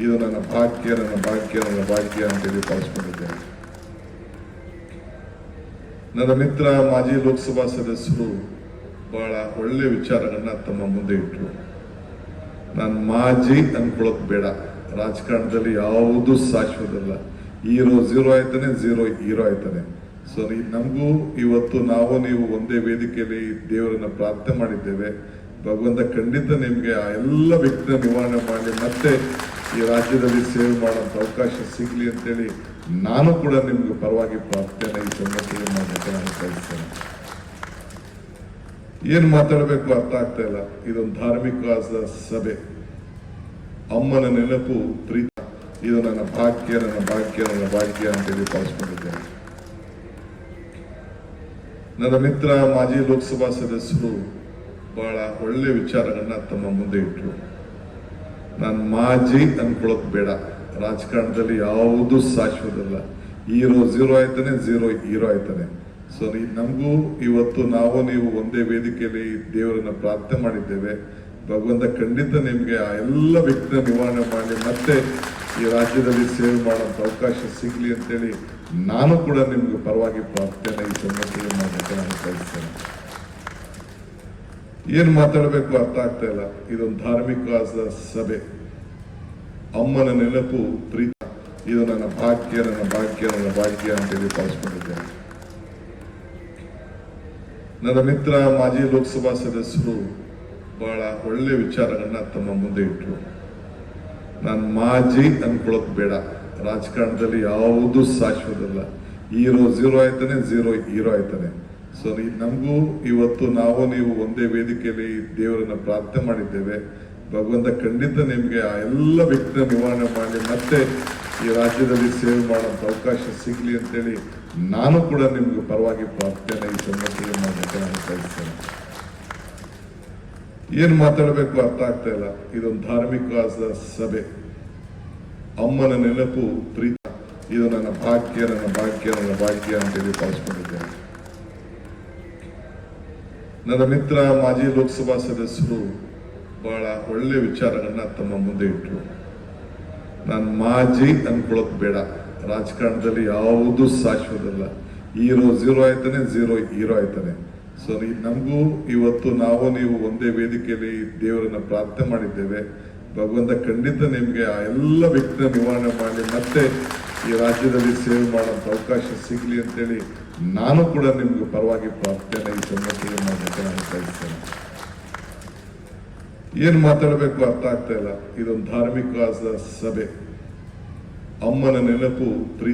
ಇದು ನನ್ನ ಭಾಗ್ಯ ಅಂತೇಳಿ ಭಾವಿಸ್ಕೊಂಡಿದ್ದೇನೆ. ನನ್ನ ಮಿತ್ರ ಮಾಜಿ ಲೋಕಸಭಾ ಸದಸ್ಯರು ಬಹಳ ಒಳ್ಳೆ ವಿಚಾರಗಳನ್ನ ತಮ್ಮ ಮುಂದೆ ಇಟ್ಟರು. ನಾನು ಮಾಜಿ ಅನ್ಕೊಳ್ಳೋದು ಬೇಡ, ರಾಜಕಾರಣದಲ್ಲಿ ಯಾವುದು ಶಾಶ್ವತಲ್ಲ. ಹೀರೋ ಝೀರೋ ಆಯ್ತಾನೆ, ಝೀರೋ ಹೀರೋ ಆಯ್ತಾನೆ. ಸೊ ನಮಗೂ ಇವತ್ತು ನೀವು ಒಂದೇ ವೇದಿಕೆಯಲ್ಲಿ ದೇವರನ್ನ ಪ್ರಾರ್ಥನೆ ಮಾಡಿದ್ದೇವೆ. ಭಗವಂತ ಖಂಡಿತ ನಿಮಗೆ ಆ ಎಲ್ಲ ವ್ಯಕ್ತಿನ ನಿವಾರಣೆ ಮಾಡಿ ಮತ್ತೆ ಈ ರಾಜ್ಯದಲ್ಲಿ ಸೇವೆ ಮಾಡುವಂಥ ಅವಕಾಶ ಸಿಗಲಿ ಅಂತೇಳಿ ನಾನು ಕೂಡ ನಿಮ್ಗೆ ಪರವಾಗಿ ಪ್ರಾರ್ಥನೆ ಈ ಸಂದರ್ಭದಲ್ಲಿ ಮಾಡಲಿಕ್ಕೆ ನಾನು ಕಳಿಸ್ತೇನೆ. ಏನು ಮಾತಾಡಬೇಕು ಅರ್ಥ ಆಗ್ತಾ ಇಲ್ಲ. ಇದೊಂದು ಧಾರ್ಮಿಕವಾದ ಸಭೆ. ಅಮ್ಮನ ನೆನಪು ಪ್ರೀತಿ, ಇದು ನನ್ನ ಭಾಗ್ಯ ಅಂತೇಳಿ ಭಾವಿಸ್ಕೊಂಡಿದ್ದೇನೆ. ನನ್ನ ಮಿತ್ರ ಮಾಜಿ ಲೋಕಸಭಾ ಸದಸ್ಯರು ಬಹಳ ಒಳ್ಳೆ ವಿಚಾರಗಳನ್ನ ತಮ್ಮ ಮುಂದೆ ಇಟ್ಟರು. ನಾನು ಮಾಜಿ ಅನ್ಕೊಳ್ಳೋದು ಬೇಡ, ರಾಜಕಾರಣದಲ್ಲಿ ಯಾವುದು ಶಾಶ್ವತಲ್ಲ. ಹೀರೋ ಝೀರೋ ಆಯ್ತಾನೆ, ಝೀರೋ ಹೀರೋ ಆಯ್ತಾನೆ. ಸೊ ನಮಗೂ ಇವತ್ತು ನೀವು ಒಂದೇ ವೇದಿಕೆಯಲ್ಲಿ ದೇವರನ್ನ ಪ್ರಾರ್ಥನೆ ಮಾಡಿದ್ದೇವೆ. ಭಗವಂತ ಖಂಡಿತ ನಿಮಗೆ ಆ ಎಲ್ಲ ವ್ಯಕ್ತಿನ ನಿವಾರಣೆ ಮಾಡಿ ಮತ್ತೆ ಈ ರಾಜ್ಯದಲ್ಲಿ ಸೇವೆ ಮಾಡುವಂಥ ಅವಕಾಶ ಸಿಗಲಿ ಅಂತೇಳಿ ನಾನು ಕೂಡ ನಿಮ್ಗೆ ಪರವಾಗಿ ಪ್ರಾರ್ಥನೆ ಈ ಸಂದರ್ಭದಲ್ಲಿ ಮಾಡಲಿಕ್ಕೆ ನಾನು ಕಳಿಸ್ತೇನೆ. ಏನು ಮಾತಾಡಬೇಕು ಅರ್ಥ ಆಗ್ತಾ ಇಲ್ಲ. ಇದೊಂದು ಧಾರ್ಮಿಕವಾದ ಸಭೆ. ಅಮ್ಮನ ನೆನಪು ಪ್ರೀತಿ, ಇದು ನನ್ನ ಭಾಗ್ಯ ಅಂತೇಳಿ ಭಾವಿಸ್ಕೊಂಡಿದ್ದೇನೆ. ನನ್ನ ಮಿತ್ರ ಮಾಜಿ ಲೋಕಸಭಾ ಸದಸ್ಯರು ಬಹಳ ಒಳ್ಳೆ ವಿಚಾರಗಳನ್ನ ತಮ್ಮ ಮುಂದೆ ಇಟ್ಟರು. ನಾನು ಮಾಜಿ ಅನ್ಕೊಳ್ಳೋದು ಬೇಡ, ರಾಜಕಾರಣದಲ್ಲಿ ಯಾವುದು ಶಾಶ್ವತಲ್ಲ. ಹೀರೋ ಝೀರೋ ಆಯ್ತಾನೆ, ಝೀರೋ ಹೀರೋ ಆಯ್ತಾನೆ. ಸೊ ನಮಗೂ ಇವತ್ತು ನೀವು ಒಂದೇ ವೇದಿಕೆಯಲ್ಲಿ ದೇವರನ್ನ ಪ್ರಾರ್ಥನೆ ಮಾಡಿದ್ದೇವೆ. ಭಗವಂತ ಖಂಡಿತ ನಿಮಗೆ ಆ ಎಲ್ಲ ವ್ಯಕ್ತಿನ ನಿವಾರಣೆ ಮಾಡಿ ಮತ್ತೆ ಈ ರಾಜ್ಯದಲ್ಲಿ ಸೇವೆ ಮಾಡುವಂಥ ಅವಕಾಶ ಸಿಗಲಿ ಅಂತೇಳಿ ನಾನು ಕೂಡ ನಿಮ್ಗೆ ಪರವಾಗಿ ಪ್ರಾರ್ಥನೆ ಈ ಸಂದರ್ಭದಲ್ಲಿ ಮಾಡಲಿಕ್ಕೆ ನಾನು ಕಳಿಸ್ತೇನೆ. ಏನು ಮಾತಾಡಬೇಕು ಅರ್ಥ ಆಗ್ತಾ ಇಲ್ಲ. ಇದೊಂದು ಧಾರ್ಮಿಕವಾದ ಸಭೆ. ಅಮ್ಮನ ನೆನಪು ಪ್ರೀತಿ, ಇದು ನನ್ನ ಭಾಗ್ಯ ಅಂತೇಳಿ ಭಾವಿಸ್ಕೊಂಡಿದ್ದೇನೆ. ನನ್ನ ಮಿತ್ರ ಮಾಜಿ ಲೋಕಸಭಾ ಸದಸ್ಯರು ಬಹಳ ಒಳ್ಳೆ ವಿಚಾರಗಳನ್ನ ತಮ್ಮ ಮುಂದೆ ಇಟ್ಟರು. ನಾನು ಮಾಜಿ ಅನ್ಕೊಳ್ಳೋದು ಬೇಡ, ರಾಜಕಾರಣದಲ್ಲಿ ಯಾವುದು ಶಾಶ್ವತಲ್ಲ. ಹೀರೋ ಝೀರೋ ಆಯ್ತಾನೆ, ಝೀರೋ ಹೀರೋ ಆಯ್ತಾನೆ. ಸೊ ನಮಗೂ ಇವತ್ತು ನೀವು ಒಂದೇ ವೇದಿಕೆಯಲ್ಲಿ ದೇವರನ್ನ ಪ್ರಾರ್ಥನೆ ಮಾಡಿದ್ದೇವೆ. ಭಗವಂತ ಖಂಡಿತ ನಿಮಗೆ ಆ ಎಲ್ಲ ವ್ಯಕ್ತಿನ ನಿವಾರಣೆ ಮಾಡಿ ಮತ್ತೆ ಈ ರಾಜ್ಯದಲ್ಲಿ ಸೇವೆ ಮಾಡುವಂಥ ಅವಕಾಶ ಸಿಗಲಿ ಅಂತೇಳಿ ನಾನು ಕೂಡ ನಿಮ್ಗೆ ಪರವಾಗಿ ಪ್ರಾರ್ಥನೆ ಈ ಸಂದರ್ಭದಲ್ಲಿ ಮಾಡಲಿಕ್ಕೆ ನಾನು ಕಳಿಸ್ತೇನೆ. ಏನು ಮಾತಾಡಬೇಕು ಅರ್ಥ ಆಗ್ತಾ ಇಲ್ಲ. ಇದೊಂದು ಧಾರ್ಮಿಕವಾದ ಸಭೆ. ಅಮ್ಮನ ನೆನಪು ಪ್ರೀತಿ,